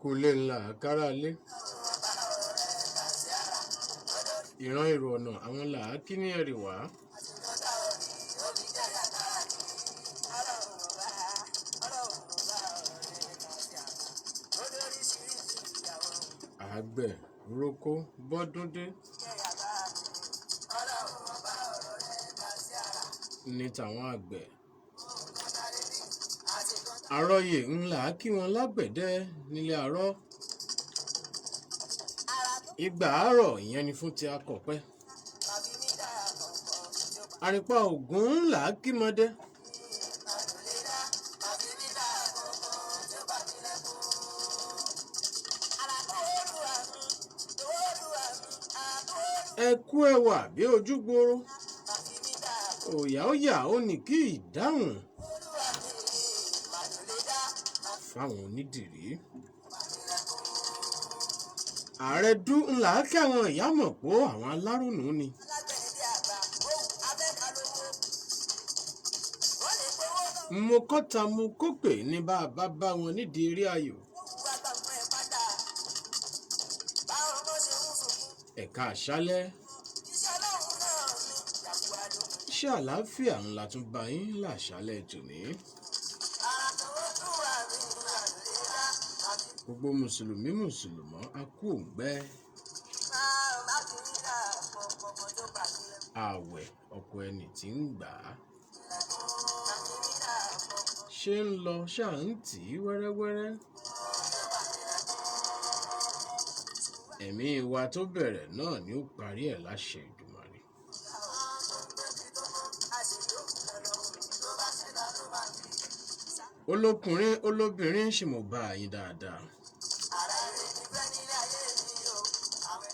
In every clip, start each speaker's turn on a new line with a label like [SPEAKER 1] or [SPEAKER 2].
[SPEAKER 1] Kúlé ńlá kára lé ìran èrò ọ̀nà àwọn là á kí ní ẹ̀rì wá. Àgbẹ̀ roko bọ́dún dé ní tàwọn àgbẹ̀. Àrọyè ńlá kí wọn lágbẹ̀dẹ nílé àárọ̀. Ìgbà àárọ̀ ìyẹn ni fún ti akọ̀pẹ́. Àrìpá ògún ńlá kí mọdé. Ẹkú ẹwà bí ojú gboro. Òyà ó yà ó ní kí ìdáhùn fáwọn onídìrí. Ààrẹ dú ńlá kí àwọn ìyá mọ̀ pé àwọn alárùnú ni. Mo kọ́ta mo kópè ní bá wọn nídìí eré ayò. Ẹ̀ka àṣálẹ́. Ṣé àlàáfíà ńlá tún bá yín láṣálẹ́ tòní? Gbogbo mùsùlùmí a kú òǹgbẹ́. Ààwẹ̀ ọkọ ẹni tí ń gbà á. Ṣé ń lọ ṣáà ń tì í wẹ́rẹ́wẹ́rẹ́. Ẹ̀mí wa tó bẹ̀rẹ̀ náà ni ó parí ẹ̀ láṣẹ Èdùmàrè. Olókùnrin olóbìnrin ṣì mọ̀ bá yín dáadáa.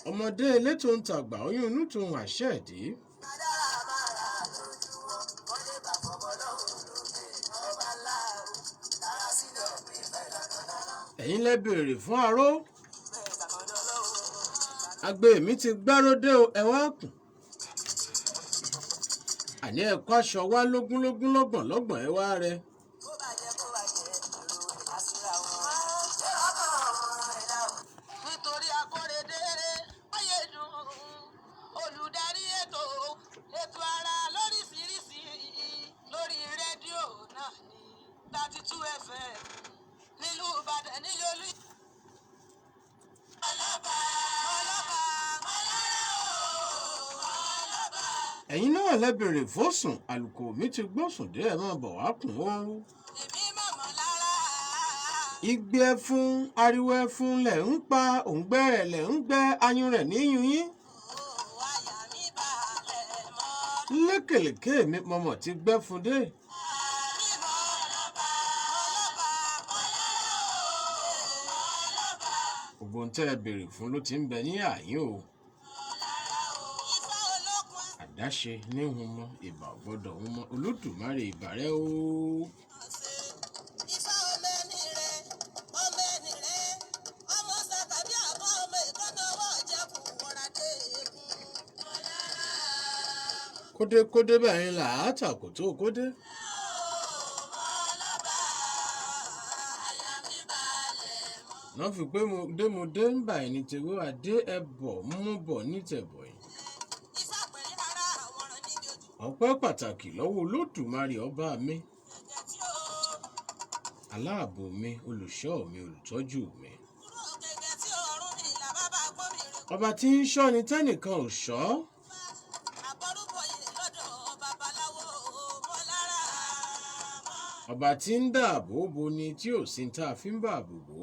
[SPEAKER 1] Ọmọdé elétò ń tàgbà oyún inú tó ń àṣẹ ìdí. Ẹ̀yin lẹ béèrè fún aró. Àgbẹ̀ mi ti gbáródé o, ẹ wá kùn. Àní ẹ̀kọ́ aṣọ wá lógúnlógún lọ́gbọ̀n ẹ wá rẹ. Ẹ̀yin náà lẹ béèrè fósùn, àlùkò mi ti gbósùn dé ẹ máa bọ̀ wá kùn ó. Igbe ẹfun, ariwo ẹfun lẹ̀ ń pa, òǹgbẹ́ rẹ̀ lẹ̀ ń gbẹ́, ayún rẹ̀ níyún yín. Lékèlékè mi mọ̀mọ̀ ti gbẹ́fun dé. Gbogbo ń tẹ́ ẹ béèrè fún ló ti ń bẹ ní àyín o. Àdáṣe ní humọ ìbà gbọ́dọ̀ humọ Olódùmarè ìbàrẹ́ o. Kódé báyìí là á tàkò tó kódé. Wọ́n fi pé mo dé ń bà ní tèwé adé ẹbọ̀ mú bọ̀ ní tẹ̀bọ̀ yìí. Ọpẹ́ pàtàkì lọ́wọ́ Olódùmarè ọba mi. Aláàbò mi, olùṣọ́ mi, olùtọ́jú mi. Ọba tí ń ṣọ́ ni tẹ́nìkan ò ṣọ́. Ọba tí ń dáàbò bo ni tí ò sí tá a fi ń bàbò bò.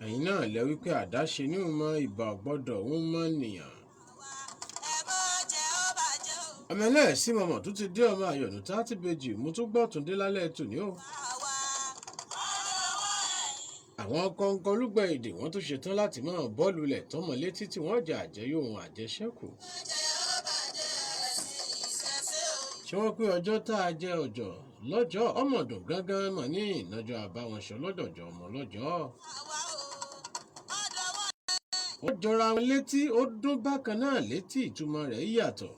[SPEAKER 1] ẹ̀yin náà lẹ wípé àdáṣe ní ìmọ̀ ìbà ọ̀gbọ́dọ̀ ń mọ́ nìyàn. ọmọ ẹlẹ́ẹ̀sí mọ̀mọ́ tó ti dé ọmọ àyọ̀nù tá ti bèjì mú tó gbọ́ tún dé lálẹ́ tòní o. àwọn kọ̀ọ̀kan olúgbà èdè wọ́n tó ṣetán láti máa bọ́ọ̀lù lẹ̀ tọ́mọ létí tí wọ́n jà àjẹyó ohun àjẹṣẹ́kù. ṣé wọ́n pé ọjọ́ tá a jẹ ọjọ́ lọ́jọ́ ọmọdún gángan mọ̀ ní ìnájọ́ àbáwọnṣọ lọ́dọ̀jọ́ ọmọ lọ́jọ́. ó jọra wọn létí ó dún bákan náà létí ìtumọ̀ rẹ̀ yàtọ̀.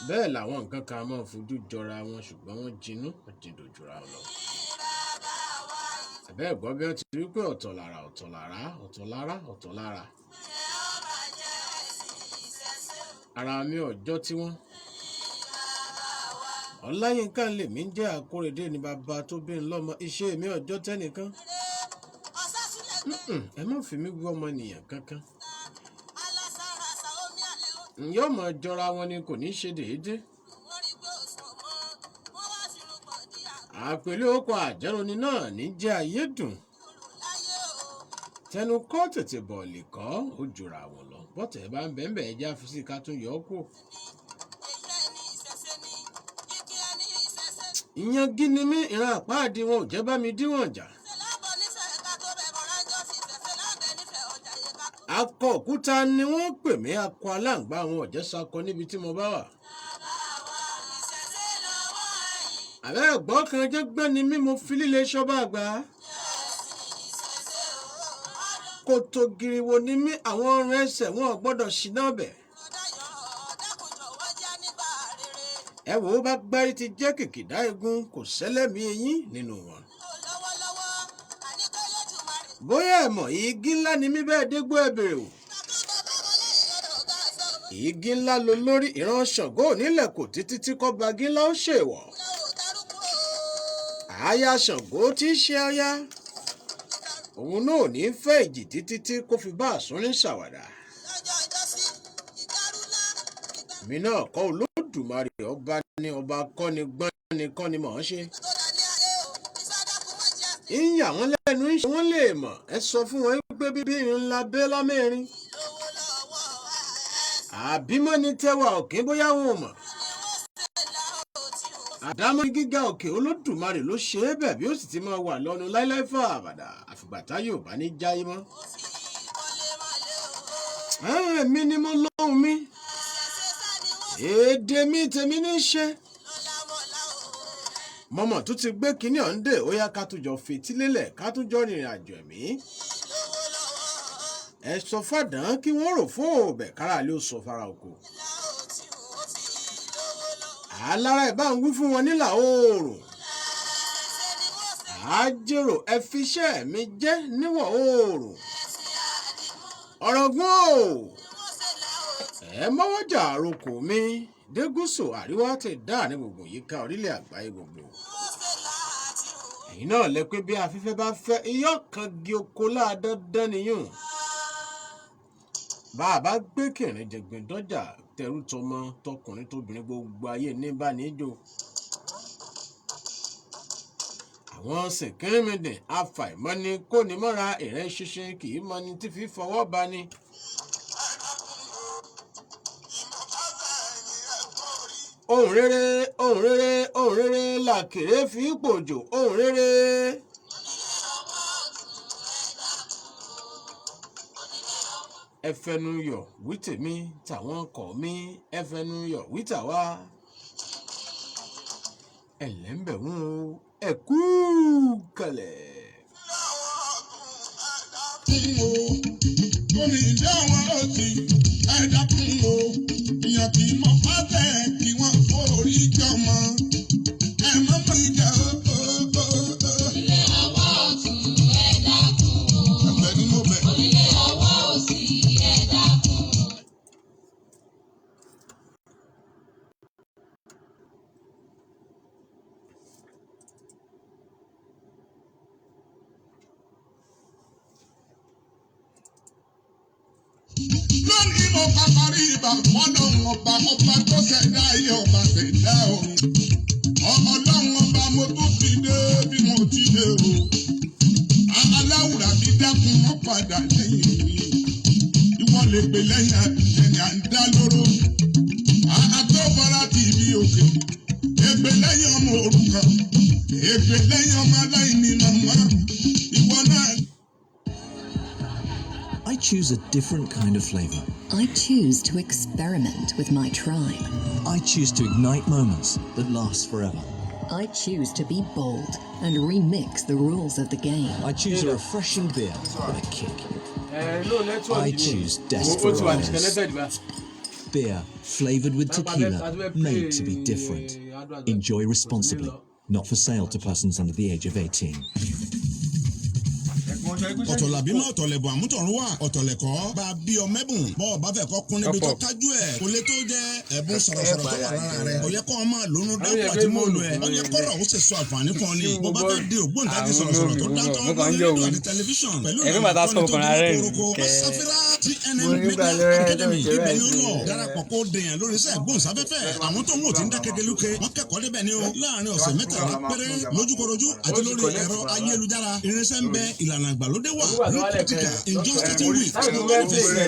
[SPEAKER 1] bẹ́ẹ̀ làwọn nǹkan kan máa fojú jọra wọn ṣùgbọ́n wọ́n jinú jìndò jura lọ. àbẹ́ ẹ̀gbọ́n bí wọ́n ti rí pé ọ̀tọ̀ lára ọ̀tọ̀ lára ọ̀tọ̀ lára ọ̀tọ̀ lára. ara mi ọjọ́ tí wọ́n. ọláyínká lèmi ń jẹ́ àkórèdé ní bàbá tó bí ń lọ́mọ iṣẹ́ mi ọjọ́ tẹ́nìkan. ẹ má fi mí gbọ́ ọmọnìyàn kankan. ǹyọ́ mọ̀ jọra wọn ni kò ní ṣe déédé. àpèlé okò àjẹroni náà ní jẹ́ ayédùn. tẹnu kọ́ tètè bọ̀ lè kọ́ ó jura wọn lọ bọ́tẹ̀ bá ń bẹ́ẹ̀ ẹja fi sí ká tún yọ ọ́ kù. ìyẹn gíní mi ìran àpáàdì wọn ò jẹ́ bá mi díwọ̀n jà. akọ òkúta ni wọ́n pè mí akọ aláǹgbá àwọn ọ̀jẹ́ sakọ níbi tí mo bá wà. àbẹ́ ẹ̀gbọ́n kan jẹ́ gbẹ́ni mí mo fi líle ṣọ́bà àgbà. kòtò gìrìwò ni mí àwọn ọrùn ẹsẹ̀ wọn ò gbọ́dọ̀ ṣìnà bẹ̀. ẹ wò ó bá gbárí ti jẹ́ kìkìdá egun kò sẹ́lẹ̀mí eyín nínú wọn. bóyá ẹ mọ̀ igi ńlá ni mí bẹ́ẹ̀ dégbò ẹ bèrè o. igi ńlá lo lórí ìran Ṣàngó nílẹ̀ kò títí tí kò bagi ńlá ó ṣèwọ̀. aya Ṣàngó tí í ṣe aya òun náà ò ní fẹ́ ìjì títí tí kò fi bá àsúnrín ṣàwàdà. mi náà kọ́ Olódùmarè ọba ní ọba kọ́ni gbọ́n ni kọ́ni mọ̀ ọ́n ṣe. ìyà wọn lẹ́nu ń ṣe wọ́n lè mọ̀ ẹ sọ fún wọn pé bíbí ńlá bẹ́ lọ́mẹ́rin. àbímọ́ ni tẹ́wà òkè bóyá wọn ò mọ̀. àdámọ́ gíga òkè Olódùmarè ló ṣe é bẹ̀ bí ó sì ti máa wà lọ́nu láíláí fà àbàdà àfìgbàtá yóò bá ní jáyé mọ́. èmi ni mo lóhùn mi èdè mi tèmi ní í ṣe. mọ́mọ́ tó ti gbé kínní ọ̀ǹdè ó yá ká tún jọ fetí lélẹ̀ ká tún jọ rìnrìn àjò ẹ̀mí. ẹ sọ fàdán kí wọ́n rò fún òbẹ̀ kára lé ó sọ fara oko. alára ẹ̀ bá ń wí fún wọn nílà oòrùn. àjèrò ẹ fiṣẹ́ mi jẹ́ níwọ̀ oòrùn. Orangun o ẹ mọ́wọ́jà àròkò mi dé gúúsù àríwá ti dá ní gbogbo yíká orílẹ̀ àgbáyé gbogbo. ẹ̀yin náà lẹ pé bí afẹ́fẹ́ bá fẹ́ iyọ̀ kan gé oko láàdọ́dán nìyún. bá a bá gbé kìnrin jẹ̀gbìn dọ́jà tẹrú tọmọ tọkùnrin tóbìnrin gbogbo ayé ní bá níjó. àwọn sìnkìrìmìdìn afàìmọ́ni kò ní mọ́ra ìrẹ́ ṣinṣin kì í mọni tí fi fọwọ́ bá ní. ohun rere ohun rere ohun rere làkèrè fi pòjò ohun rere. ẹfẹnu yọ̀ wí tèmi tàwọn kọ mí ẹfẹnu yọ̀ wí tàwa. ẹlẹ́mbẹ̀wọ̀n o ẹ kú kalẹ̀.
[SPEAKER 2] Omi ìjọ wọn ó ti ẹja kún o, ìyàn tí mo bá bẹ̀ kí wọ́n forí jọmọ. Ẹ má mọ ìjà o.
[SPEAKER 3] Ilé ọwọ́ ọ̀tún ẹja kún o.
[SPEAKER 2] Ẹ̀fẹ̀ ni mo bẹ̀.
[SPEAKER 3] Ilé ọwọ́ òsì ẹja kún o.
[SPEAKER 2] Lónìí mo bá parí ibà fọ́dọ̀ ọba tó ṣẹ̀dá ayé ọba ṣẹ̀dá ọ̀run. Ọlọ́run ọba mo tún ti dé bí mo ti dé o. Aláwọ̀ ègbè lẹ́yìn àbíyẹn à ń dá lóró àtọ́fara tìbí òkè ègbè lẹ́yìn ọmọ òrukàn ègbè lẹ́yìn ọmọ aláìní màmá ìwọ náà.
[SPEAKER 4] I choose a different kind of flavor.
[SPEAKER 5] I choose to experiment with my tribe.
[SPEAKER 4] I choose to ignite moments that last forever.
[SPEAKER 5] I choose to be bold and remix the rules of the game.
[SPEAKER 4] I choose a refreshing beer with a kick. I choose Desperados. Beer flavored with tequila, made to be different. Enjoy responsibly. Not for sale to persons under the age of 18.
[SPEAKER 2] ọ̀tọ̀làbímọ ọ̀tọ̀lẹ̀bọ̀ àmútọ̀runwá ọ̀tọ̀lẹ̀kọ́ bá a bí ọmọ ẹ̀bùn bọ́ ọba fẹ́ kọ́ kún níbi tó kájú ẹ̀ kò lè tó jẹ́ ẹ̀bùn sọ̀rọ̀sọ̀rọ̀ tó wà lára rẹ̀ kò yẹ kọ́ ọmọ lónú dápò àti mọ́ọ̀lù ẹ̀ ó yẹ kọ́rọ̀ ó sì sọ àǹfààní kan ni bó bá fẹ́ di ògbóǹtagì sọ̀rọ̀sọ̀rọ̀ tó dáńtọ́ lórí rédíò àti tẹlifíṣàn pẹ̀lú ìrànlọ́wọ́ tó kórokó sáfírà TNM Media Academy ibẹ̀ ni ó lọ darapọ̀ kó dèèyàn lórí iṣẹ́ ìgbóhùnsáfẹ́fẹ́ àwọn tó ń wò tí ń dá kékeré wọ́n kẹ́kọ̀ọ́ débẹ̀ ni ó láàrin ọ̀sẹ̀ mẹ́tàlá péré lójúkorojú àti lórí ẹ̀rọ ayélujára irinṣẹ́ ń bẹ ìlànà ìgbàlódé wà practical injustice week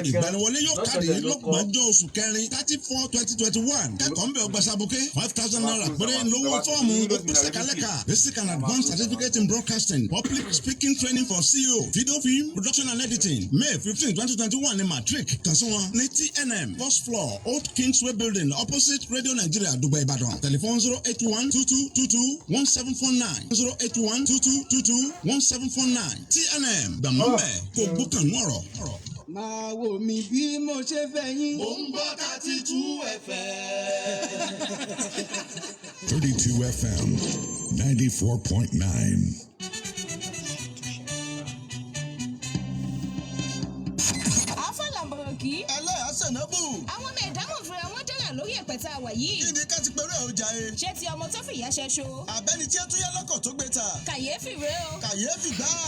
[SPEAKER 2] ìgbaniwọlé yóò kárí lọ́gbọ̀njọ́ oṣù kẹrin 34/2021 kẹ́kọ̀ọ́ ń bẹ ọgbà sàbùké 5,000 naira péré lówó fọ́ọ̀mù ó pèsè kálẹ́kà basic and advanced certificate in broadcasting public speaking training for CEO video film production and editing May 15, 2021 ní matric kàn sí wọn ní TNM first floor Old Kingsway building opposite Radio Nigeria Dubai Ìbàdàn telephone 081-2222-1749 081-2222-1749 TNM gbàmọ́bẹ̀ kò gbókàn ní ọ̀rọ̀.
[SPEAKER 6] máa wò mí bí mo ṣe fẹ́ yín.
[SPEAKER 2] Mo ń gbọ́ 32 FM.
[SPEAKER 7] 32 FM 94.9.
[SPEAKER 3] Afọlábọ̀rọ̀kì.
[SPEAKER 2] ẹlẹ́yà sẹ̀nẹ́bù.
[SPEAKER 3] Àwọn ọmọ ẹ̀dámọ̀ fúnra wọn dẹ́rẹ̀ lórí ẹ̀pẹ̀tà àwà yìí.
[SPEAKER 2] kí ni ká ti pẹ̀rẹ̀ ọjà e.
[SPEAKER 3] Ṣé ti ọmọ tó fìyà ṣẹṣo?
[SPEAKER 2] àbẹ́ni tí ó tún yẹ lọ́kọ̀ tó gbé ta.
[SPEAKER 3] Kàyéfì rèé o.
[SPEAKER 2] kàyéfì gbáà.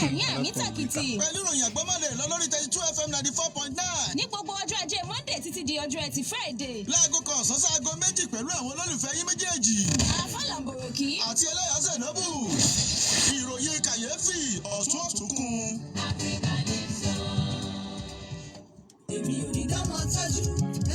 [SPEAKER 3] Ẹ̀rín àmì tàkìtì.
[SPEAKER 2] pẹ̀lú ìròyìn àgbọ́mọ̀lẹ̀ lọ lórí 32 FM 94.9.
[SPEAKER 3] Ní gbogbo ọjọ́ ajé Monday títí di ọjọ́ ẹtì Friday.
[SPEAKER 2] láago kan ọ̀sán sáago méjì pẹ̀lú àwọn olólùfẹ́ yín méjèèjì.
[SPEAKER 3] Afọlábọ̀rọ̀kì.
[SPEAKER 2] àti ẹlẹ́yà sẹ̀nẹ́bù. ìròyìn kàyéfì ọ̀tún ọ̀túnkún.
[SPEAKER 8] èmi ò ní dánmọ̀ tọ́jú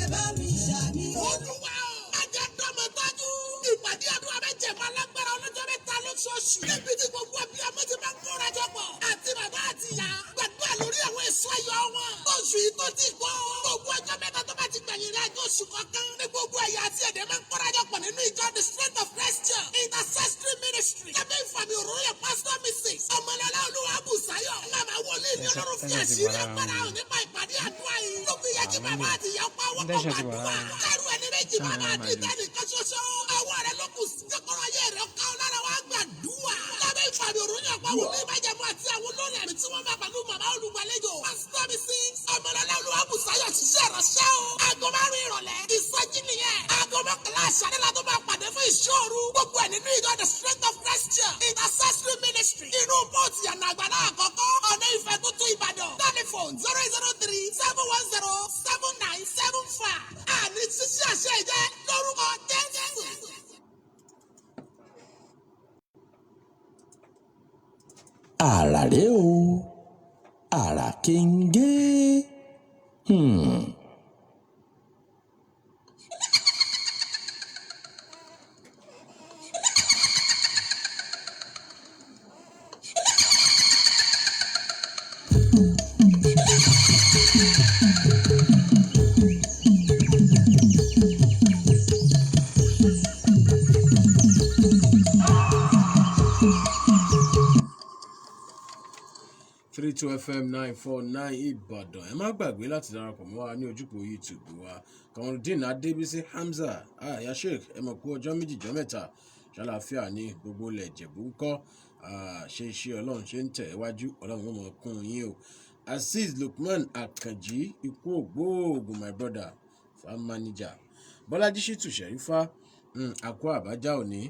[SPEAKER 8] ẹ bá mi ṣàníyàn.
[SPEAKER 6] olúwa o ajá dánmọ̀ tọ́jú ìpàdé ọdún abẹ́jẹ̀mọ́ alágbára ọlọ́jọ́ mẹ́ta lóṣooṣù níbi tí gbogbo ẹbí ọmọ ti máa ń kóra jọ pọ̀ àti bàbá àti ìyá gbàdúrà lórí àwọn èso ayọ̀ wọn oṣù yìí tó ti gbọ́ gbogbo ọjọ́ mẹ́ta tó bá ti gbẹ̀yìn rẹ̀ àjọ oṣù kọ̀ọ̀kan ní gbogbo ẹ̀yà àti èdè máa ń kóra jọ pọ̀ nínú ìjọ the strength of Christ intercessory ministry ẹbí ìfàmì òróró pastor mrs ọmọlọ́lá olúwa bùsáyọ̀ màmá wọlé ní ọlọ́run fi àṣírí agbára hàn nípa ìpàdé àdúrà yìí ló fi yẹ kí bàbá àti ìyá ọkọ àwọn ọkọ àdúrà kẹrù ẹni méjì bàbá àti ìtẹ́ni kan ṣoṣo ọwọ́ rẹ ló kù sí kọ́kọ́rọ́ ayé rẹ ká ọ lára wa gbàdúrà lábẹ́ ìfàmì òróró ọ̀pá wọlé ìbàjẹ́mú àti àwọn olórí ẹ̀mí tí wọ́n bá pẹ̀lú màmá olùgbàlejò pastor mrs ọmọlọ́lá olúwa bùsáyọ̀ ṣiṣẹ́ ìránṣẹ́ o aago 5 ìrọ̀lẹ́ ìsọjí nìyẹn aago 11 àṣálẹ́ la tó máa pàdé fún ìṣòro gbogbo ẹ̀ nínú ìjọ the strength of Christ intercessory ministry inú bọ́ọ̀tì yànnà àgbàlá àkọ́kọ́ ọ̀nà ìfẹ́ tuntun Ìbàdàn telephone 003-710-7975 àní ṣíṣe àṣẹ ìjẹ́ lórúkọ Jésù.
[SPEAKER 9] àrà rèé o àrà kéńgé.
[SPEAKER 1] Two FM 949 Ìbàdàn. Ẹ má gbàgbé láti darapọ̀ mọ́ wa ní ojúpò YouTube wa. Kamaldeen Adébísí Hamza ya Sheikh ẹ mọ̀ kú ọjọ́ méjì jọ́ mẹ́ta ṣàlàáfíà ní gbogbo ilẹ̀ Ìjẹ̀bú ń kọ́ ṣe iṣẹ́ Ọlọ́run ṣe ń tẹ̀ iwájú Ọlọ́run ó mọ̀ kún yín o. Azeez Lukman Akanji ikú ògbóògùn my brother farm manager Bọ́lájí Ṣítù Ṣẹ̀rífà àkó àbájá òní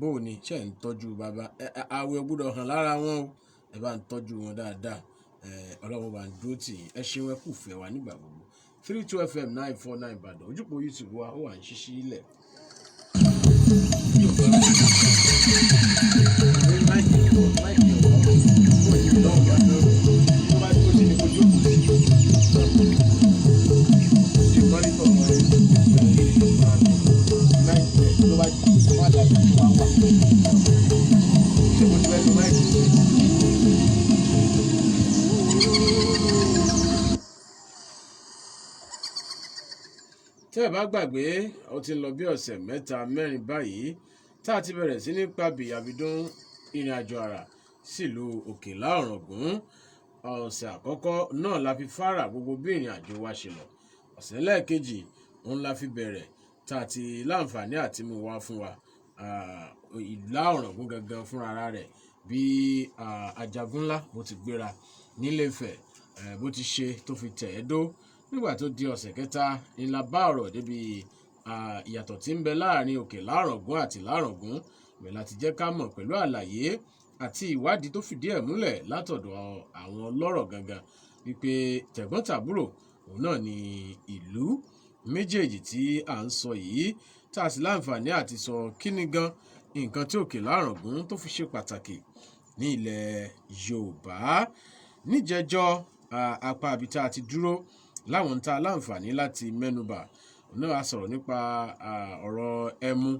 [SPEAKER 1] bóò ni ṣe ń tọ́jú bàbá àwẹ̀ gbọ́dọ̀ hàn lára wọn o ẹ bá ń tọ́jú wọn dáadáa Ọlọ́run bá ń dúró tì yín ẹ ṣe wọn kù fẹ́ wa nígbà gbogbo 32 FM 949 Ìbàdàn ojúpò YouTube wa ó wà ń ṣíṣí ilẹ̀. Thank you. tẹ́ ẹ bá gbàgbé ó ti ń lọ bí ọ̀sẹ̀ 3-4 báyìí tá a ti bẹ̀rẹ̀ sí ní pàbíyàbídún ìrìn àjò àrà sílùú Òkèlá Ọ̀ràngún. Ọ̀sẹ̀ àkọ́kọ́ náà la fi fara gbogbo bí ìrìn àjò wa ṣe lọ. Ọ̀sẹ̀ lẹ́ẹ̀kejì òun la fi bẹ̀rẹ̀ tá a ti láǹfààní àti mú wá fún wa Ìlá Ọ̀ràngún gangan fúnra rẹ̀ bí Ajagunlá bó ti gbéra nílé-Ifẹ̀ bó ti ṣe tó fi tẹ̀ ẹ́ dó. Nígbà tó di ọ̀sẹ̀ kẹta ni la bá ọ̀rọ̀ débi ìyàtọ̀ tí ń bẹ láàrin Òkèlá Ọ̀ràngún àti Ìlá Ọ̀ràngún. Bẹ́ẹ̀ láti jẹ́ ká mọ̀ pẹ̀lú àlàyé àti ìwádìí tó fìdí ẹ̀ múlẹ̀ látọ̀dọ̀ àwọn ọlọ́rọ̀ gangan wípé tẹ̀gbọ́n-tàbúrò òun náà ni ìlú méjèèjì tí à ń sọ yìí, tá a sì láǹfààní àti sọ kíni gan nǹkan tí Òkèlá Ọ̀ràngún tó fi ṣe pàtàkì ní ilẹ̀ Yorùbá. Níjẹjọ́ apá ibi tá a ti dúró láwọn tá a láǹfààní láti mẹ́nubà òun náà a sọ̀rọ̀ nípa ọ̀rọ̀ ẹmu,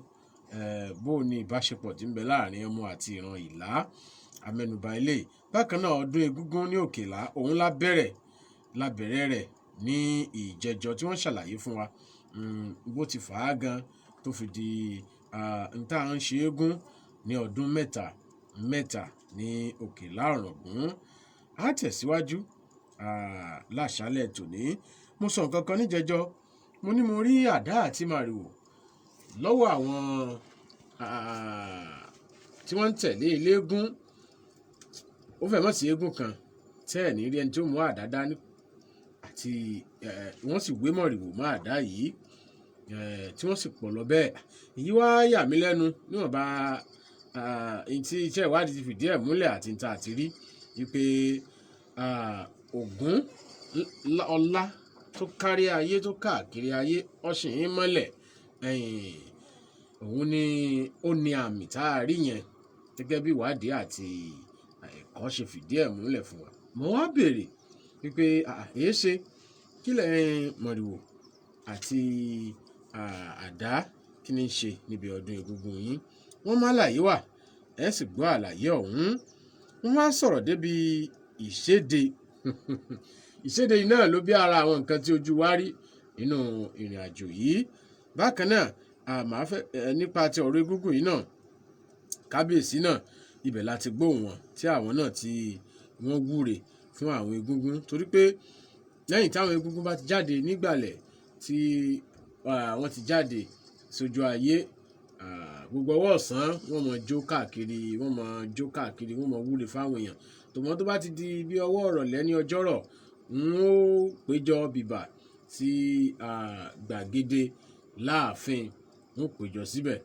[SPEAKER 1] bó ni ìbáṣepọ̀ tí ń bẹ láàrin ẹmu àti ìran Ìlá, amẹ́nubà ilé. Bákan náà ọdún egúngún ní Òkèlá òun lábẹ̀rẹ̀ rẹ̀ ní ìjẹjọ́ tí wọ́n ṣàlàyé fún wa bó ti fà á gan tó fi di tá à ń ṣe eégún ní ọdún mẹ́ta ní Òkèlá Ọ̀ràngún. A tẹ̀síwájú láṣálẹ̀ tòní. Mo sọ nǹkan kan níjẹjọ́, mo ní mo rí àdá àti màrìwò lọ́wọ́ àwọn tí wọ́n ń tẹ̀lé eléégún. Ó fẹ́ mọ̀ sí eégún kan tẹ́ ẹ̀ ní rí ẹni tí ó mú àdá dání àti wọ́n sì gbé mọ̀rìwò mọ́ àdá yìí tí wọ́n sì pọ̀ lọ bẹ́ẹ̀. Èyí wá yà mí lẹ́nu níwọ̀nba tí iṣẹ́ ìwádìí ti fìdí ẹ̀ múlẹ̀ àti níta àti rí wípé Ògún ọlá tó kárí ayé tó káàkiri ayé ọ̀sìn yín mọ́lẹ̀ òun ni ó ní àmì tá a rí yẹn gẹ́gẹ́ bí ìwádìí àti ẹ̀kọ́ ṣe fìdí ẹ̀ múlẹ̀ fún wa. Mo wá béèrè wípé èé ṣe kílẹ̀ mọ̀rìwò àti àdá kí ni ń ṣe níbi ọdún egúngún yín. Wọ́n má àlàyé wà ẹ sì gbọ́ àlàyé ọ̀hún. Wọ́n wá sọ̀rọ̀ débi ìṣéde ìṣéde yìí náà ló bí ara àwọn nǹkan tí ojú wa rí nínú ìrìn àjò yìí. Bákan náà màá fẹ́ nípa ti ọ̀rọ̀ egúngún yìí náà, kábíyèsí náà ibẹ̀ láti gbóhùn wọn tí àwọn náà tí wọ́n wúre fún àwọn egúngún, torí pé lẹ́yìn táwọn egúngún bá ti jáde nígbàlẹ̀ tí wọ́n ti jáde sójú ayé, gbogbo ọwọ́ ọ̀sán wọ́n mọ̀ jó káàkiri wọ́n mọ̀ wúre fáwọn èèyàn. Tòmọ́ tó bá ti di bí ọwọ́ ìrọ̀lẹ́ ní ọjọ́rọ̀ ń ó péjọ bìbà sí gbàgede láàfin, ń ó péjọ síbẹ̀.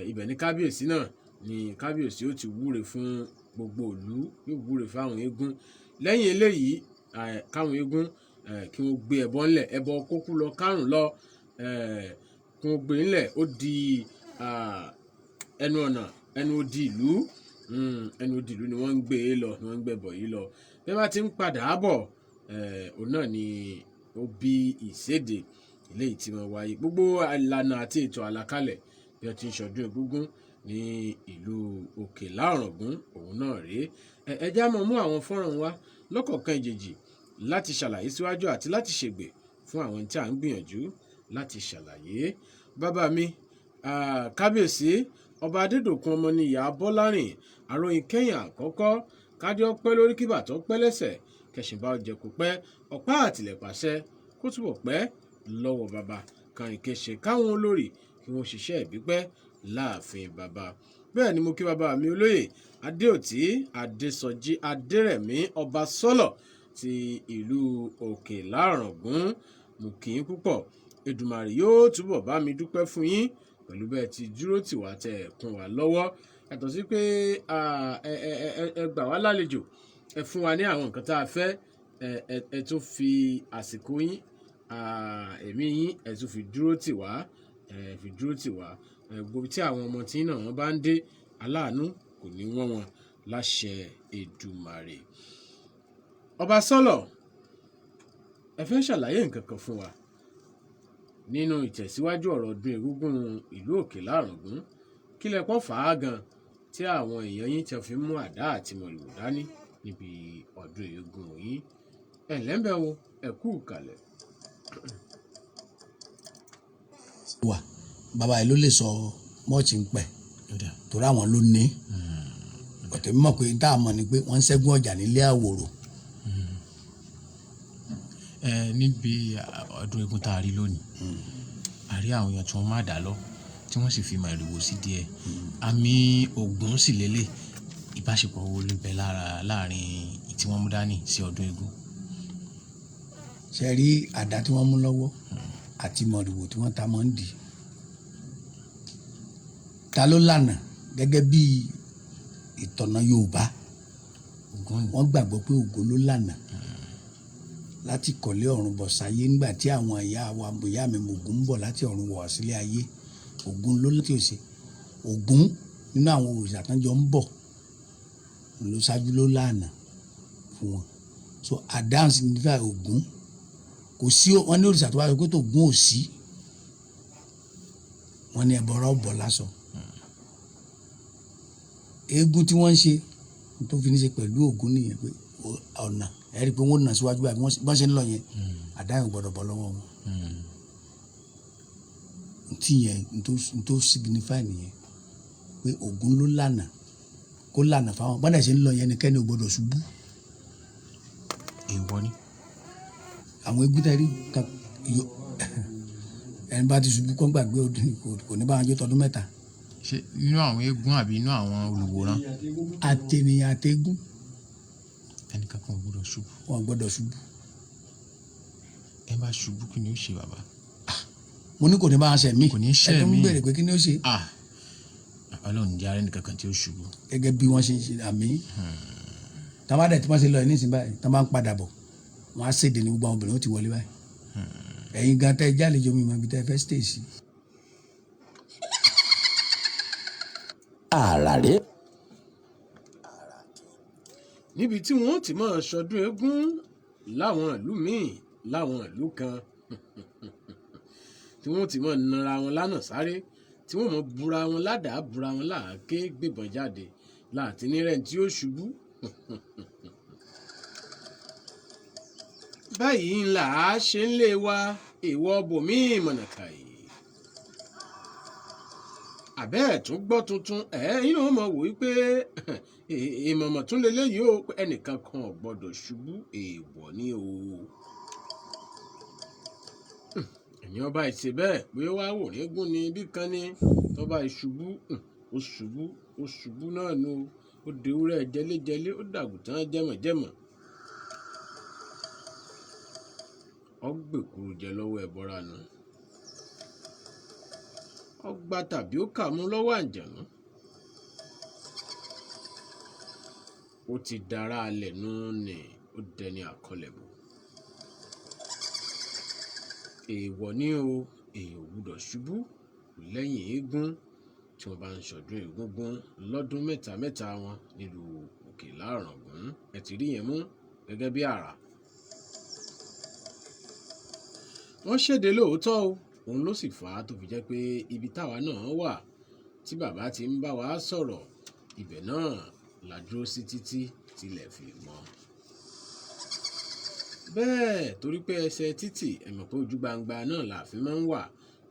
[SPEAKER 1] Ibẹ̀ ní kábíyèsí náà ni kábíyèsí ó ti wúre fún gbogbo ìlú, yóò wúre fáwọn eégún. Lẹ́yìn eléyìí káwọn eégún kí wọ́n gbé ẹbọ ńlẹ̀, ẹbọ kókú lọ kárùn lọ kí wọ́n gbé ńlẹ̀. Ó di ẹnu ọ̀nà ẹnu odi ìlú ni wọ́n ń gbé e lọ, ni wọ́n ń gbẹ̀bọ̀ yìí lọ. Bí wọ́n bá ti ń padà bọ̀ òun náà ni ó bí ìṣéde eléyìí tí wọ́n wáyé. Gbogbo ìlànà àti ètò àlàkalẹ̀ bí wọ́n ti ń ṣọdún egúngún ní ìlú Òkèlá Ọ̀ràngún òun náà rèé. Ẹ já mọ́ mú àwọn fọ́nrán wa lọ́kọ̀ọ̀kan ìjèjì láti ṣàlàyé síwájú àti láti ṣègbè fún àwọn tí à ń gbìyànjú láti ṣàlàyé. Bàbá mi kábíyèsí ọba Adédòkun Ọmọníyà Bọ́lárìn àròyìn kẹ́yìn àkọ́kọ́, kádé ọpẹ́ lórí kí bàtọ́ pẹ́ lẹ́sẹ̀, kẹ̀sìnbá ọjẹ́ kò pẹ́, ọ̀pá àtìlẹ̀pàṣẹ kó túbọ̀ pẹ́ lọ́wọ́ bàbá kan ìkéṣe káwọn olórí kí wọ́n ṣiṣẹ́ ìbípẹ́ láàfin bàbá. Bẹ́ẹ̀ ni mo kí bàbá mi olóyè Adéòtí Adésọjí Adérẹ̀mí ọba sọ́lọ̀ ti ìlú Òkèlá Ọ̀ràngún. Mo kí yín púpọ̀. Èdùmàrè yóò túbọ̀ bá mi dúpẹ́ fún yín pẹ̀lú bẹ́ẹ̀ ti dúró tì wá tẹ̀ kún wa lọ́wọ́. Yàtọ̀ sí pé ẹ gbà wá lálejò, ẹ fún wa ní àwọn nǹkan tá a fẹ́, ẹ tún fi àsìkò yín ẹ̀mí yín ẹ tún fi dúró tì wá, gbogbo tí àwọn ọmọ tí náà wọ́n bá ń dé aláàánú kò ní wọ́n wọn láṣẹ Èdùmàrè. Ọba sọ́lọ̀ ẹ fẹ́ ṣàlàyé nǹkan kan fún wa nínú ìtẹ̀síwájú ọ̀rọ̀ ọdún egúngún ìlú Òkèlá Ọ̀ràngún. Kí lẹ pọ́ fà á gan tí àwọn èèyàn yín ti fi mú àdá àti mọ̀rìwò dání níbi ọdún egúngún yín? Ẹ lẹ́ńbẹ̀ wo ẹ kú ìkàlẹ̀.
[SPEAKER 6] wà bàbá yìí ló lè sọ mọ́ọ̀tì ń pẹ̀ torí àwọn ló ní ọ̀tẹ̀ mímọ̀ pé tá a mọ̀ ni pé wọ́n ń ṣẹ́gun ọjà nílé àwòrò.
[SPEAKER 7] níbi ọdún eégún tá a rí lónìí a rí àwọn èèyàn tí wọ́n má dá lọ tí wọ́n sì fi màrìwò sí díẹ̀ àmì Ògún sì lélẹ̀ ìbáṣepọ̀ wo ló bẹ láàrin tí wọ́n mú dání sí ọdún eégún.
[SPEAKER 6] ṣe rí àdá tí wọ́n mú lọ́wọ́ àti màrìwò tí wọ́n ta mọ́ ń dì ta ló lànà gẹ́gẹ́ bí ìtọ̀nà Yorùbá wọ́n gbàgbọ́ pé Ògún ló lànà láti kọ̀lé ọ̀run bọ̀ sáyé nígbà tí àwọn ìyá wa bóyá mi Ògún ń bọ̀ láti ọ̀run wọ̀ sílé ayé Ògún ló láti òsè Ògún nínú àwọn òrìṣà kan jọ ń bọ̀ ló ṣáájú ló lànà fún wọn so Adam signify Ògún kò sí wọn ní òrìṣà tó bá yọ pé tó Ògún ò sí wọn ní ẹbọra ọbọ lásán eégún tí wọ́n ń ṣe tó fi ní ṣe pẹ̀lú Ògún nìyẹn pé ọ̀nà ẹ̀rí pé wọ́n nà síwájú báyìí wọ́n ṣe ń lọ yẹn àdáyìn gbọ́dọ̀ bọ́ lọ́wọ́ wọn tí yẹn n tó signify nìyẹn pé Ògún ló lànà kó lànà fáwọn bọ́dà ṣe ń lọ yẹn nìkẹ́ni ò gbọ́dọ̀ ṣubú.
[SPEAKER 7] èèwọ̀ ni.
[SPEAKER 6] àwọn eégún tẹ́rí ẹni bá ti ṣubú kó gbàgbé kò ní bá wọn jó tọdún mẹ́ta.
[SPEAKER 7] ṣe inú àwọn eégún àbí inú àwọn olùwòran.
[SPEAKER 6] àtẹnìyàn àtẹgún.
[SPEAKER 7] ẹnìkan kan ò gbọ́dọ̀ ṣubú.
[SPEAKER 6] wọn gbọ́dọ̀ ṣubú.
[SPEAKER 7] ẹ bá ṣubú kí ni ó ṣe bàbá.
[SPEAKER 6] mo ní kò ní bá wọn ṣe mí.
[SPEAKER 7] kò ní ṣe mí.
[SPEAKER 6] ẹ tó ń béèrè pé kí ni ó ṣe.
[SPEAKER 7] Ọlọ́run jẹ́ arẹ́nìkan kan tí ó ṣubú.
[SPEAKER 6] gẹ́gẹ́ bí wọ́n ṣe ń ṣe àmì. táwọn àdẹ̀ tí wọ́n ṣe lọ ní ìsìn báyìí táwọn bá ń padà bọ̀ wọ́n á ṣèdè ní gbogbo àwọn obìnrin ó ti wọlé báyìí. ẹ̀yin gan tẹ́ jálejò mi mọ̀ ibi tẹ́ fẹ́ stay sí.
[SPEAKER 9] àràré.
[SPEAKER 1] níbi tí wọ́n ti máa ṣọdún eégún láwọn ìlú míì láwọn ìlú kan tí wọ́n ti máa nara wọn lánà sáré tí wọ́n mọ̀ búra wọn ládàá búra wọn láàké gbébọn jáde láti nírẹ̀ tí ó ṣubú. báyìí ńlá ṣe ń lé wa èèwọ̀ bòmíì mọ̀nàkà yìí. àbẹ́ẹ̀ tún gbọ́ tuntun inú wọn mọ̀ wò wípé ìmọ̀mọ̀ tún lélẹ́yìí ó ẹnìkan kan ò gbọ́dọ̀ ṣubú èèwọ̀ ni o. ẹ̀yin ọba ìṣe bẹ́ẹ̀ pé wá wò ní gún ni bí kan ní tọ́ba ìṣubú ó ṣubú náà nu ó dewúrẹ́ jẹlẹ́jẹlẹ́ ó dàgùtàn jẹ́mọ̀jẹ́mọ̀. ọgbẹ̀kuru jẹ lọ́wọ́ ẹ̀bọra nu ọgbà tàbí ó kà mú lọ́wọ́ àǹjànú. ó ti dára alẹ̀ nù ní ó dẹni àkọlẹ̀bù. èèwọ̀ ni o èèyàn gbọ́dọ̀ ṣubú lẹ́yìn eégún tí wọ́n bá ń ṣọdún egúngún lọ́dún mẹ́ta wọn nílùú òkè Orangun ẹ ti rí yẹn mú gẹ́gẹ́ bí àrà. wọ́n ṣèdè lóòótọ́ o òun ló sì fà á tó fi jẹ́ pé ibi táwa náà wà tí bàbá ti ń bá wa sọ̀rọ̀ ibẹ̀ náà la dúró sí títí tilẹ̀ fi mọ́. bẹ́ẹ̀ torí pé ẹsẹ̀ títì ẹ̀mọ̀ pé ojú gbangba náà la fi máa ń wà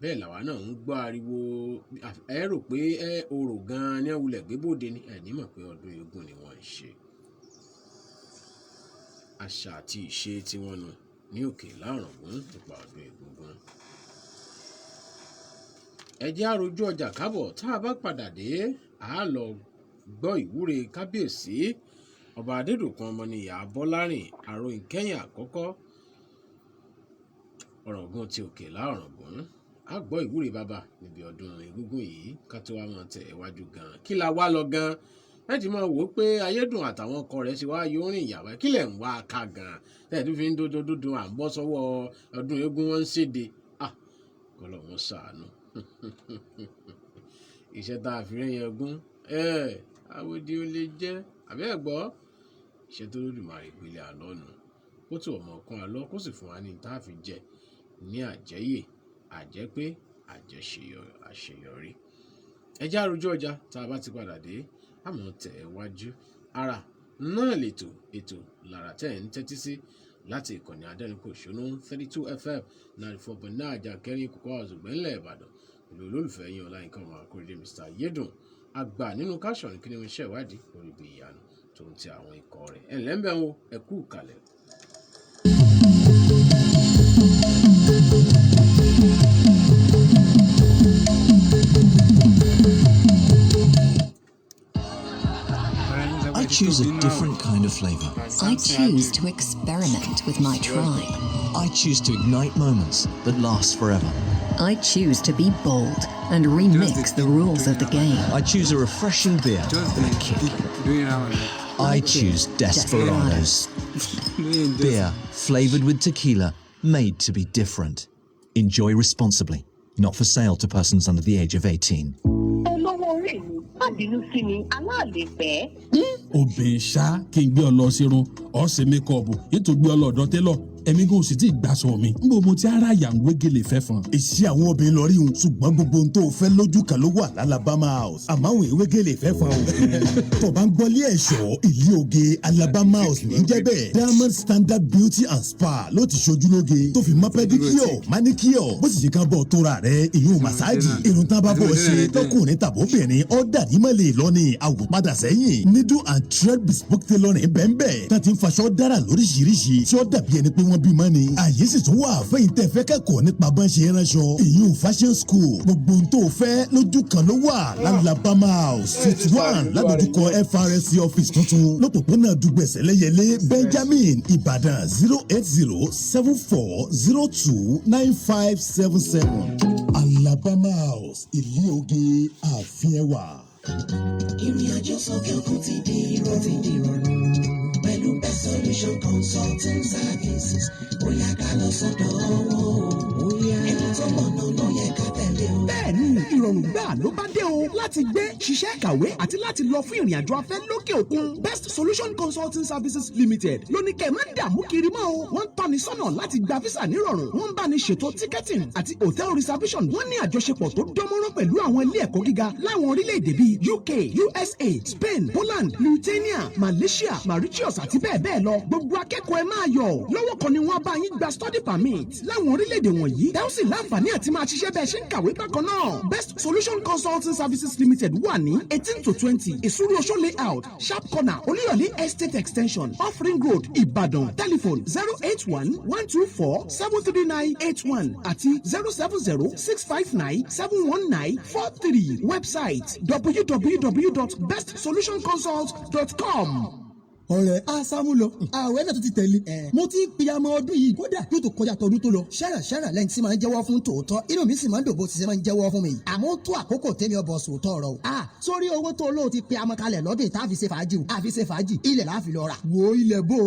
[SPEAKER 1] bẹ́ẹ̀ làwa náà ń gbọ́ ariwo ẹ rò pé orò gan-an ní ẹ̀wulẹ̀ gbébòde ni ẹ̀ nímọ̀ pé ọdún eégún ni wọ́n ń ṣe. àṣà àti ìṣe tiwọn nù ní òkè Orangun nípa ọdún egúngún. ẹ jẹ́ àròjù ọjà kábọ̀ tá a bá padà dé a lọ gbọ́ ìwúre kábíyèsí ọba adédọ̀kun ọmọnìyà bọ́lárìn àròyìn kẹ́yìn àkọ́kọ́ Orangun ti òkè Orangun a gbọ́ ìwúre bàbá níbi ọdún egúngún yìí ká tó wá máa tẹ̀ wájú gan kí la wá lọ gan ẹ ti máa wò ó pé ayédùn àtàwọn ọkọ rẹ̀ ṣe wá yóò rìn ìyàwó kí lẹ̀ ń wá ká gan tẹ̀ tó fi ń dódódódó à ń bọ́ sọ́wọ́ ọdún eégún wọn ń ṣèdè kọlọ̀ wọn ṣàánú iṣẹ́ tá a fi rẹ́yìn ẹgún àwòdì ó lè jẹ́ àbẹ́ ẹ̀gbọ́ iṣẹ́ tó lódùmarè gbélé àlọ́nu kó tó ọmọ kan àlọ́ kó sì fún wa ní tá a fi jẹ ní àjẹyè àjẹpé àṣeyọrí. ẹ jẹ́ àròjù ọjà tá a bá ti padà dé àmọ́ tẹ̀ ẹ́ wájú ara náà lètò ètò lára tẹ̀ ń tẹ́tí sí láti ìkànnì adẹ́rìnpòṣónú 32 FM 94.9 àjàkẹ́rin kòkó àzùgbẹ́ńlẹ̀ Ìbàdàn ìlú olólùfẹ́ yín Ọláyínká ọmọ akóredé Mr. Yédùn àgbà nínú káṣọ̀nù kí ni wọ́n ṣe ìwádìí lórí ibi ìyanu tó ń ti àwọn ikọ̀ rẹ̀ ẹ̀lẹ́mbẹ̀ wo ẹ̀kú kalẹ̀.
[SPEAKER 4] I choose a different kind of flavor.
[SPEAKER 5] I choose to experiment with my tribe.
[SPEAKER 4] I choose to ignite moments that last forever.
[SPEAKER 5] I choose to be bold and remix the rules of the game.
[SPEAKER 4] I choose a refreshing beer with a kick. I choose Desperados. Beer flavored with tequila, made to be different. Enjoy responsibly. Not for sale to persons under the age of 18.
[SPEAKER 2] obìnrin ṣá kí n gbé ọ lọ sírun ọ ṣe mékọọbù ètò gbé ọ lọ́dọ̀ télọ̀ ẹ̀mí kò sì tí ì gbàsọ mi n bò mo ti ara yà ń wégele fẹ́ fún.
[SPEAKER 10] èsì àwọn obìnrin lọ rí un ṣùgbọ́n gbogbo ohun tó fẹ́ lójú kan ló wà l'Alabama House àmọ́ àwọn ìwégele fẹ́ fún o. tó bá ń gbọ́lé ẹ̀ṣọ́ ìlú oge Alabama House ní jẹ́ bẹ́ẹ̀ Diamond Standard Beauty and Spa ló ti ṣojú lóge tó fi mọ́ pẹ́díkíọ̀ máníkíọ̀ bó sì ṣe ká bọ̀ tóra rẹ̀ ìyún màsáàjì irun tá a bá bọ̀ ṣe tọkùnrin tàbóbìnrin ọ̀ dàdí mọ́lẹ̀ lọ́ni àwòpadà sẹ́yìn needle and thread bespoke tailoring bẹ́ẹ̀ tá ti ń faṣọ dára lóríṣiríṣi tí ó dàbí ẹni pé wọ́n bímọ ni. àyè sì tún wà fẹ́yìn tẹ́ fẹ́ kẹ́kọ̀ọ́ nípa bá ń ṣe ránṣọ. ìyún fashion school gbogbo ohun tó fẹ́ lójú kan ló wà l'Alabama House suite 1 ládojúkọ FRSC office tuntun lọ́pọ̀pọ̀nà dùgbẹ̀sẹ̀ lẹ́yẹlé Benjamin Ìbàdàn 08074029577. Alabama House ilé oge ààfin ẹwà.
[SPEAKER 8] ìrìn àjò sókè òkun ti di ìrọ̀rùn pẹ̀lú Best Solution Consulting Services ó yá ká lọ sọ́dọ̀ wọn ẹni tó mọ̀nà ló yẹ ká tẹ̀lé o.
[SPEAKER 6] bẹ́ẹ̀ni ìrọ̀rùn gbà ló bá dé o láti gbé ṣiṣẹ́ kàwé àti láti lọ fún ìrìn àjò afẹ́ lókè òkun. Best Solution Consulting Services Limited lóní kẹ́ ẹ̀ máa ń dààmú kiri mọ́ o. wọ́n ń tọ́ni sọ́nà láti gba físà nírọ̀rùn. wọ́n ń bá ní ṣètò ticketing àti hotel reservation. wọ́n ní àjọṣepọ̀ tó dánmọ́rán pẹ̀lú àwọn ilé ẹ̀kọ́ gíga láwọn orílẹ̀-èdè bíi UK, USA, Spain, Poland, Lithuania, Malaysia, Mauritius àti bẹ́ẹ̀ bẹ́ẹ̀ lọ. gbogbo akẹ́kọ̀ọ́ ẹ máa yọ̀ lọ́wọ́ kan ni wọ́n bá yín gba study permit láwọn orílẹ̀-èdè wọ̀nyí. ẹ ó sì láǹfààní àti máa ṣiṣẹ́ bẹ́ẹ̀ ṣe ń kàwé bákan náà. Best Solution Consulting Services Limited wà ní 18 to 20 Ìsúrú Oṣó layout Sharp Corner Olúyọ̀lé Estate Extension Off Ring Road Ìbàdàn. Telephone 081-124-73981 àti 070-659-71943. Website www.bestsolutionconsult.com.
[SPEAKER 10] ọ̀rẹ́ asámú lọ ààwẹ̀ náà tó ti tẹ̀lé mo ti ń piyamọ ọdún yìí kódà yóò tó kọjá tọdún tó lọ. ṣẹ́rà lẹ́yìn tí máa ń jẹ́wọ́ fún tòótọ́ inú mi sì máa ń dòbò tí ṣe máa ń jẹ́wọ́ fún mi. àmọ́ ó tó àkókò tẹ́mi ọbọ̀ sòótọ́ ọ̀rọ̀ o. sórí owó tó lóò ti piyamọ kalẹ̀ lọ́dún tá a fi ṣe fàájì o. a fi ṣe fàájì ilẹ̀ la fi lọ rà. wo ilẹ̀ bó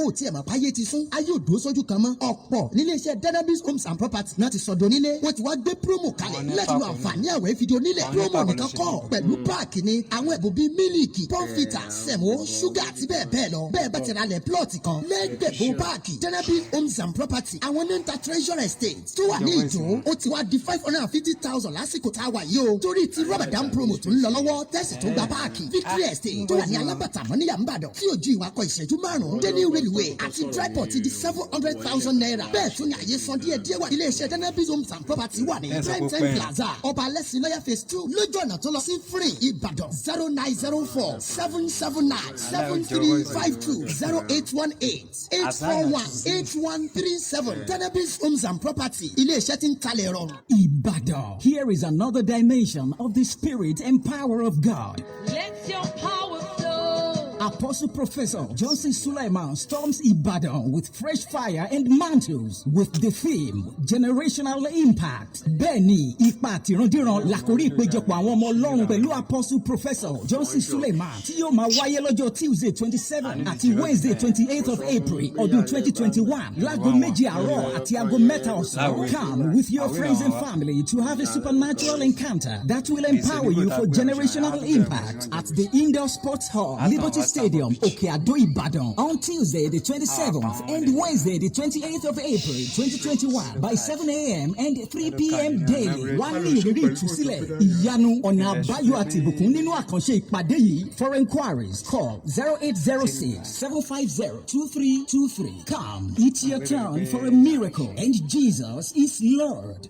[SPEAKER 10] o tiẹ̀ mọ̀ páyé ti sún ayé ò dúró sójú kan mọ́. ọ̀pọ̀ níléeṣẹ́ Denabis Homes and Property náà ti sọ̀dọ̀ nílé wọ́n ti wá gbé promo kalẹ̀ láti lo àǹfààní àwẹ̀ fìdí onílẹ̀. promo nìkan kọ́ pẹ̀lú páàkì ni àwọn ẹ̀bùn bíi mílíìkì pọ́ńfìtà sẹ̀mó ṣúgà àti bẹ́ẹ̀ bẹ́ẹ̀ lọ. bẹ́ẹ̀ bá ti ralẹ̀ plọ̀tì kan lẹ́gbẹ̀bọ̀ páàkì Denabis Homes and Property àwọn ní ń ta Treasure Estate tó wà ní Ìjó ó ti wá di 550,000 lásìkò tá a wà yìí o torí ti Ramadan promo tó ń lọ lọ́wọ́ tẹ̀sí tó gba páàkì Victory Estate tó wà ní Alábàtà mọ́níyà ńbàdàn tí ò ju ìwakọ̀ ìṣẹ́jú márùn-ún Denny Railway àti Dryport ti di 700,000 naira bẹ́ẹ̀ tún ní àyè san díẹ̀ díẹ̀ wà iléeṣẹ́ Denabis Homes and Property wà ní Prime Plaza Ọba Alẹ́sìn lọ́yà phase 2 lójú ọ̀nà tó lọ sí Free Ìbàdàn 0904-779-7352 0818-841-8137 Denabis Homes and Property ilé-iṣẹ́ tí ń talẹ̀ rọrùn.
[SPEAKER 11] Ìbàdàn. Here is another dimension of the spirit and power of God.
[SPEAKER 3] Let your power flow.
[SPEAKER 11] Apostle Professor Johnson Suleiman storms Ibadan with fresh fire and mantles with the theme Generational Impact. Bẹ́ẹ̀ni, ipa àtìrandíran làkórí ìpéjọpọ̀ àwọn ọmọ Ọlọ́run pẹ̀lú Apostle Professor Johnson Suleiman tí yóò máa wáyé lọ́jọ́ Tuesday 27 àti Wednesday 28th of April ọdún 2021 láago méjì àárọ̀ àti aago mẹ́ta ọ̀sán. Come with your friends and family to have a supernatural encounter that will empower you for generational impact at the Indoor Sports Hall, Liberty Stadium, Okeado, Ibadan, on Tuesday the 27th and Wednesday the 28th of April 2021 by 7 a.m. and 3 p.m. daily. Wá ní ìrírí ìtúsílẹ̀, ìyanu, ọ̀nà àbáyọ àti ìbùkún nínú àkànṣe ìpàdé yìí. For inquiries, call 0806-750-2323. Come, it's your turn for a miracle, and Jesus is Lord.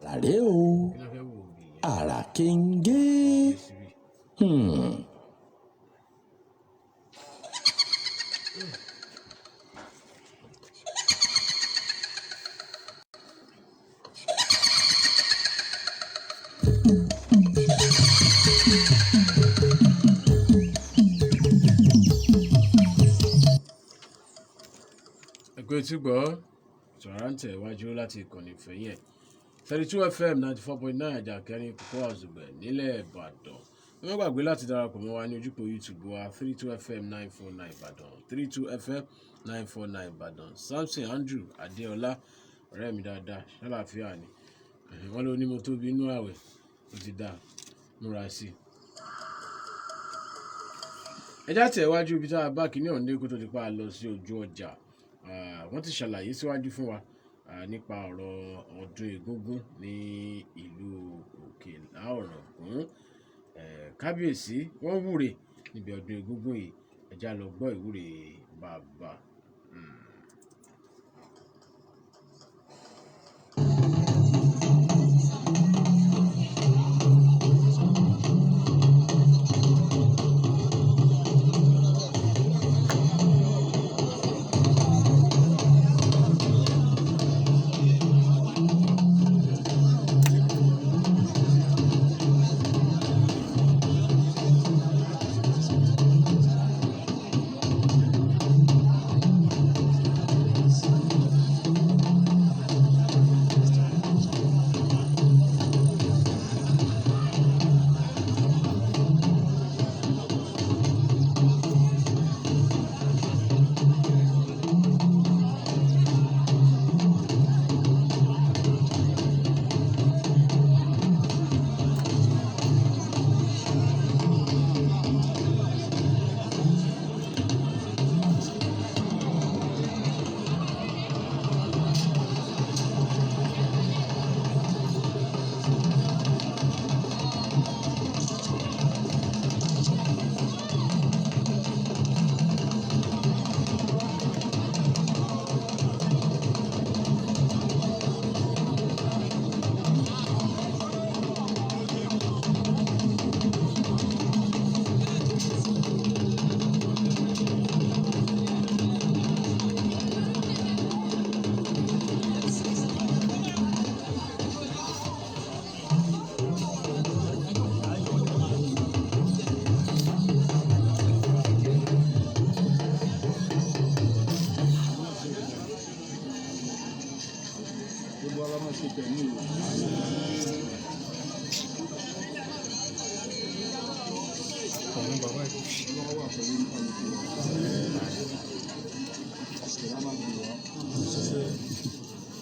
[SPEAKER 9] Àràrẹ́ o, àrà kéńgé.
[SPEAKER 1] Ẹgbẹ́ tí gbọ́ ìtọ̀rántẹ̀ iwájú láti ìkànnì ìfẹ̀yìn ẹ̀ 32 FM 94.9 àjàkẹ́rin kókó àzùgbẹ̀ nílẹ̀ Ìbàdàn. Wọ́n gbàgbé láti darapọ̀ mọ́ wa ní ojúpọ̀ YouTube wa 32 FM 949 Ìbàdàn 32 FM 949 Ìbàdàn. Samson Andrew Adéọlá ọ̀rẹ́ mi dáadáa ṣàlàáfíà ni wọ́n ló ní mo tóbi inú àwẹ̀ ó ti dá múra sí i. Ẹjá tẹ̀ iwájú ibi tá a bá kìíní ọ̀hún dé kó tó di pa lọ sí ojú ọjà. Wọ́n ti ṣàlàyé síwájú fún wa nípa ọ̀rọ̀ ọdún egúngún ní ìlú Òkèlá Ọ̀ràngún. Kábíyèsí wọ́n wúre níbi ọdún egúngún yìí. Ẹjá lọ gbọ́ ìwúre bàbá.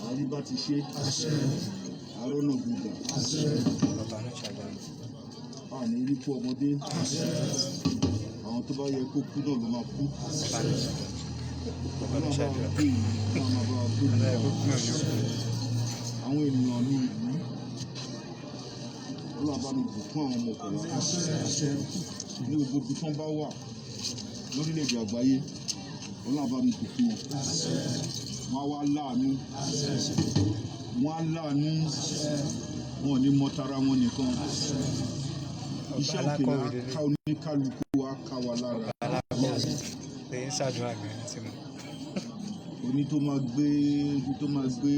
[SPEAKER 2] Àríbá ti ṣe àrọ́nà gbùgbà àní ríkú ọmọdé àwọn tó bá yẹ kó kú náà ló máa kú àwọn ènìyàn ní ìlú ó wà bá mi bùkún àwọn ọmọ ọ̀pọ̀lọpọ̀ ní gbogbo ibi tán bá wà lórílẹ̀-èdè àgbáyé ó wà bá mi bùkún wọn wá láàánú wọn ò ní mọ tara wọn nìkan iṣẹ́ Òkèlá ká oníkálukú wa ká wa lára oní tó máa gbé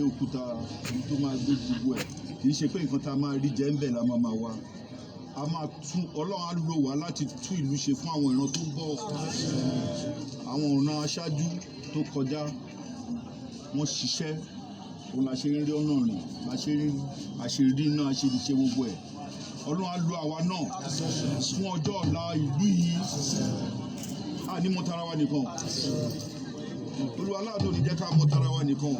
[SPEAKER 2] òkúta oní tó máa gbé gbogbo ẹ̀ kì í ṣe pé nǹkan tá a máa rí jẹ́ ń bẹ̀ la máa wá a máa tún Ọlọ́run á lò wá láti tún ìlú ṣe fún àwọn ìran tó ń bọ̀ àwọn ìran aṣáájú tó kọjá wọ́n ṣiṣẹ́ òun la ṣe ń rí ọ̀nà rìn la ṣe rí àṣírí náà ṣe ṣe gbogbo ẹ̀ Ọlọ́run á lo àwa náà fún ọjọ́ ọ̀la ìlú yìí a ní mọ tara wa nìkan Olúwa aláàánú ní jẹ́ ká mọ tara wa nìkan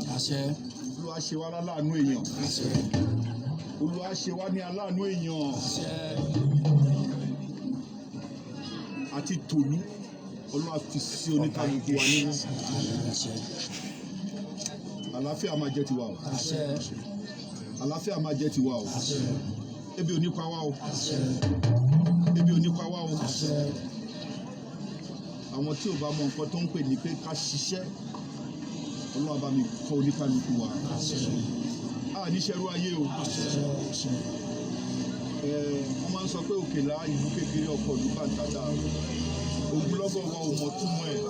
[SPEAKER 2] Olúwa Olúwa ṣe wá láàánú èèyàn. Olúwa ṣe wá ní aláàánú èèyàn. Àti tòlú Olúwa fi sí oníkálukú wa nínú. Àlàáfíà máa jẹ́ tiwa o. Àlàáfíà máa jẹ́ tiwa o. Ebi ò ní pa wá o. Ebi ò ní pa wá o. Àwọn tí ò bá mọ nǹkan tó ń pè ní pé ká ṣiṣẹ́ Olúwa bá mi kọ́ oníkálukú wa. A ní ṣẹ́rú ayé o. Wọ́n máa ń sọ pé òkèlà ìlú kékeré ọkọ̀ ìlú bàtàdà. Ogunlọ́gọ̀ wa ò mọ̀ túmọ̀ ẹ̀.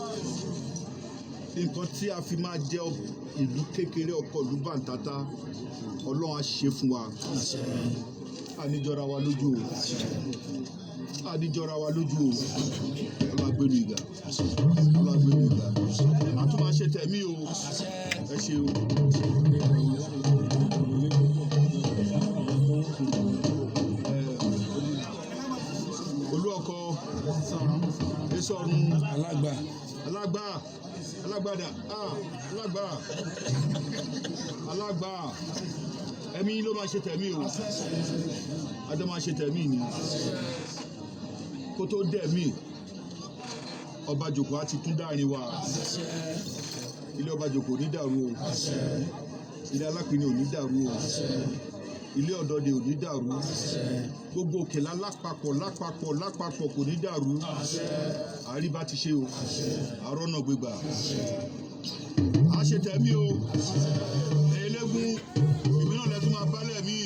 [SPEAKER 2] Nǹkan tí a fi máa jẹ́ ìlú kékeré ọkọ̀ ìlú bàtàdà Ọlọ́run á ṣe fún wa. A ní jọra wa lójú o. A ní jọra wa lójú o. Ọlọ́run gbé mi ga. Ọlọ́run gbé mi ga. A tún máa ṣe tẹ̀mí o. Ẹ ṣe o. Olú ọkọ Esọ̀run alágbà ẹ̀mí ló máa ṣe tẹ̀mí o. Adé máa ṣe tẹ̀mí ni. Kó tó dẹ̀mí ọba jòkó á ti tún dáàrin wa. Ilé ọba jòkó ò ní dàrú o. Ilé alápinni ò ní dàrú o. Ilé ọ̀dọ́dẹ ò ní dàrú. Gbogbo òkèlà lápapọ̀ kò ní dàrú. Àríbá ti ṣe o. Àrọ́nà gbégbà. A ṣe tẹ̀mí o. Elégún èmi náà lẹ́tún máa bálẹ̀ mí.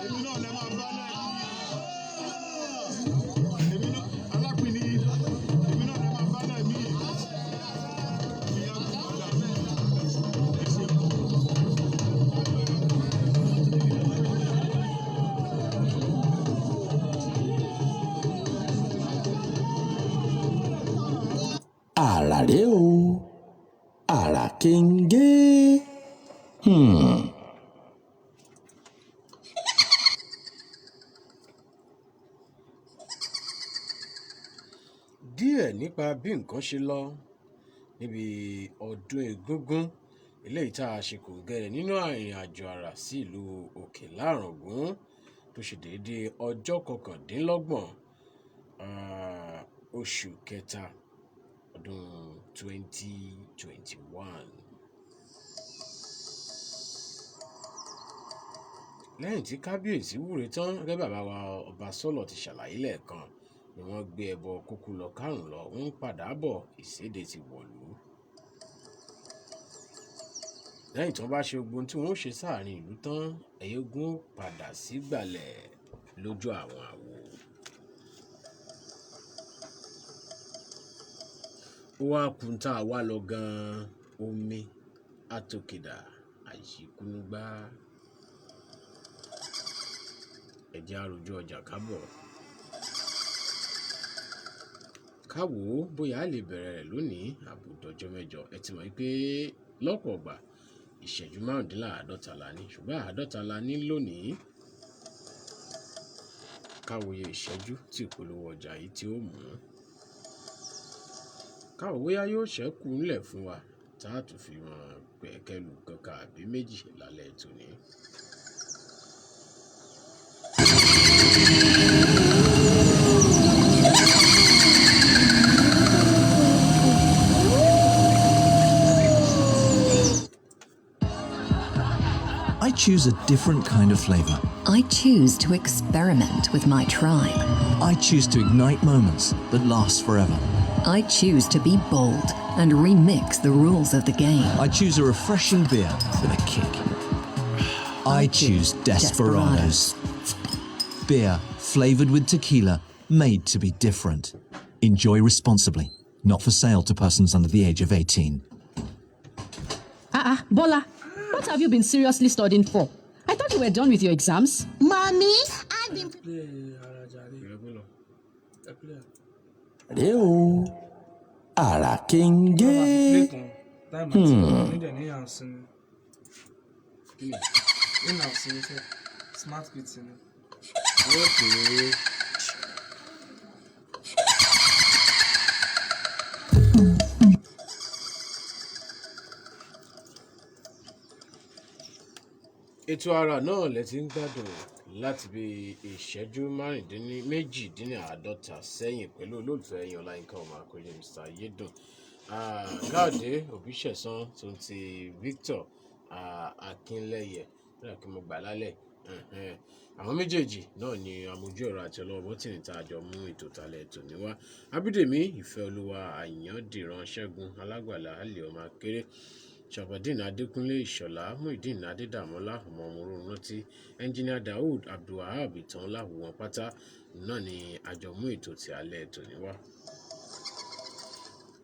[SPEAKER 2] Èmi náà lẹ́ máa bálẹ̀ mí. Èmi náà alápinni èmi náà lẹ́ máa bálẹ̀ mí. Ìyá gbọ́dọ̀ ẹ ṣe kú.
[SPEAKER 9] Àràré o, àràkéńgé.
[SPEAKER 1] díẹ̀ nípa bí nǹkan ṣe lọ níbi ọdún egúngún eléyìí tá a ṣe kò gẹ̀rẹ̀ nínú ìrìn àjò àrà sí ìlú òkè láràngún tó ṣe déédéé ọjọ́ 29 oṣù kẹta ọdún 2021. lẹ́yìn tí kábíyèsí wúre tán gẹ́gẹ́ bàbá wa ọba sọ́lọ̀ ti ṣàlàyé lẹ́ẹ̀kan ni wọ́n gbé ẹbọ kúkú lọ kárùn lọ ń padà bọ̀ ìséde ti wọ̀lú. lẹ́yìn tí wọ́n bá ṣe ogun tí wọ́n ṣe sáàrin ìlú tán ẹ̀yẹ́gún padà sí gbàlẹ̀ lójú àwọn àwo. ó wá kun tá a wá lọ gan-an omi àtòkèdà àyíkúnúgbá. ẹ̀jẹ̀ àròjọ ọjà kábọ̀ káwò bóyá a lè bẹ̀rẹ̀ rẹ̀ lónìí àbùdọ̀jọ́ mẹ́jọ. ẹ ti mọ̀ pé lọ́pọ̀ ọgbà ìṣẹ́jú 55 la ní ṣùgbọ́n 50 la ní lónìí. káwòye ìṣẹ́jú tí ìpolówó ọjà yìí tí ó mú. káwò bóyá yóò ṣẹ́kù ńlẹ̀ fún wa tá a tún fi wọn pẹ̀kẹ́lù kankan àbí méjì lálẹ́ tòní.
[SPEAKER 4] I choose a different kind of flavor.
[SPEAKER 5] I choose to experiment with my tribe.
[SPEAKER 4] I choose to ignite moments that last forever.
[SPEAKER 5] I choose to be bold and remix the rules of the game.
[SPEAKER 4] I choose a refreshing beer with a kick. I choose Desperados. Beer flavored with tequila, made to be different. Enjoy responsibly. Not for sale to persons under the age of 18.
[SPEAKER 12] Bola, what have you been seriously studying for? I thought you were done with your exams.
[SPEAKER 6] Mommy, I've been...
[SPEAKER 9] Àràré o, àràkéńgé.
[SPEAKER 1] ètò ara náà lẹ ti ń gbádùn láti bí ìṣẹ́jú méjìdínláàádọ́ta sẹ́yìn pẹ̀lú olóòtú ẹ̀yìn ọláyínká ọmọ akọ̀lẹ̀ Mr. Ayédùn káàdé òbíṣẹ̀sán tó ti Victor Akínlẹ́yẹ nígbà kí mo gbà lálẹ́ àwọn méjèèjì náà ni amójú ẹ̀rọ àti ọlọ́wọ́ bọ́tìnì tá a jọ mú ètò talẹ̀ ètò níwá Abídèmí Ìfẹ́olúwa Àyàndìran Ṣẹ́gun Alágbàlá Alẹ́ ọmọ akéré Shabadin Adékúnlé Ìṣọ̀lá Muideen Adédàmọ́lá ọmọ ọmọrún rántí ẹnjìnìà Daoud Abdulwahab ìtàn láwùwọ̀n pátá náà ni àjọmú ètò tí alẹ́ ètò níwá.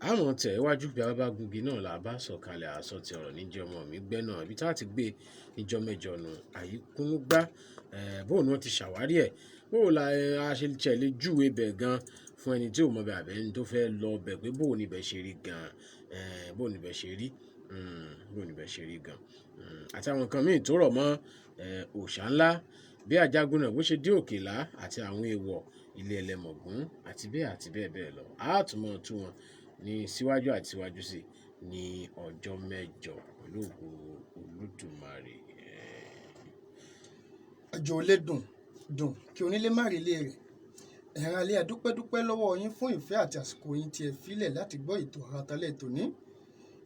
[SPEAKER 1] Àwọn tẹ̀ iwájú bí a bá gungi náà là bá sọ̀kalẹ̀ àsọ ti ọ̀rọ̀ níjẹ́ ọmọ mi gbẹ́ náà ibi tá a ti gbé níjọ́ mẹ́jọ nù àyíkúnúgbá bóun náà ti ṣàwárí ẹ̀ bóun la a ṣe tẹ̀lé júwe bẹ̀ gan fún ẹni tí ò mọ bẹ̀ àbẹ́ni tó fẹ́ lọ bẹ̀ pé bóun níbẹ̀ ṣe rí gan bóun níbẹ̀ ṣe rí gan àti àwọn nǹkan míì tó rọ̀ mọ́ òòṣà ńlá bí Àjàgùn náà bó ṣe dé Òkèlá àti àwọn èèwọ̀ ilé Ẹlẹ́mọ̀gún àti bẹ́ẹ̀ bẹ́ẹ̀ lọ àátùmọ̀ tú wọn ní síwájú àti síwájú sí ní ọjọ́ mẹ́jọ pẹ̀lú ògo Olódùmarè.
[SPEAKER 13] ọjọ́ olé dùn kí onílé má rí ilé rẹ̀ ẹ̀ràn alẹ́ àdúpẹ́dúpẹ́ lọ́wọ́ yín fún ìfẹ́ àti àsìkò yín tí ẹ filẹ̀ láti gbọ́ ètò àràtálẹ̀ tòní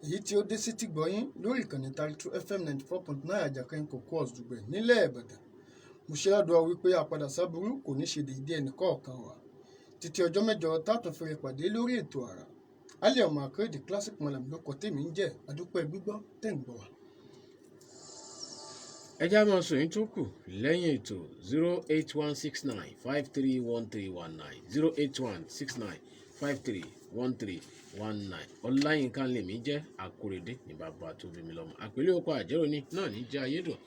[SPEAKER 13] èyí tí ó dé sí tìgbọ́ yín lórí ìkànnì Talitru FM 94.9 Àjàkẹ́ Kòkó Ọ̀sùgbẹ̀ nílẹ̀ Ìbàdàn mo ṣe ládùúgbò wípé àpadà sábúrú kò ní ṣe déédé ẹnì kọ̀ọ̀kan wa títí ọjọ́ mẹ́jọ tátún fèrè pàdé lórí ètò àrà alẹ́ ọmọ àkèrèdè classic malam lọkọ̀ tèmi ń jẹ́ àdúpẹ́ gbígbọ́ tẹ̀ ń gbọ́ wa.
[SPEAKER 1] ẹjá máa sọ yín tó kù lẹ́yìn ètò 08169531319 08169531319 Ọláyínká lèmi jẹ́ Àkòrédé ní bàbá tó bí mi lọ́mọ àpèlé ọkọ̀ àjẹrò ní náà ní jẹ́ Ayédùn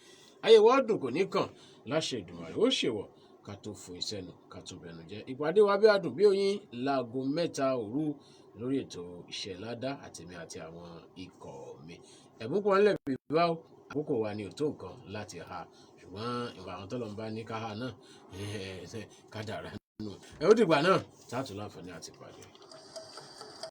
[SPEAKER 1] ayéwọ ọdún kò ní kàn láṣẹ Èdùmàrè ó ṣèwọ ká tó fò ìsẹnu ká tó bẹnu jẹ ìpàdé wa bí adùn bí oyin láago 3 òru lórí ètò Iṣẹ́ Ládá àtèmi àti àwọn ikọ̀ mi ẹ̀bùn kan lẹ́bi báwo àkókò wa ni ò tó nǹkan láti ha ṣùgbọ́n ìwà àwọn tọ́lọ́ ń bá ní káha náà kádàrá nù ẹ̀ ó dìgbà náà tá a tún láǹfààní àti pàdé.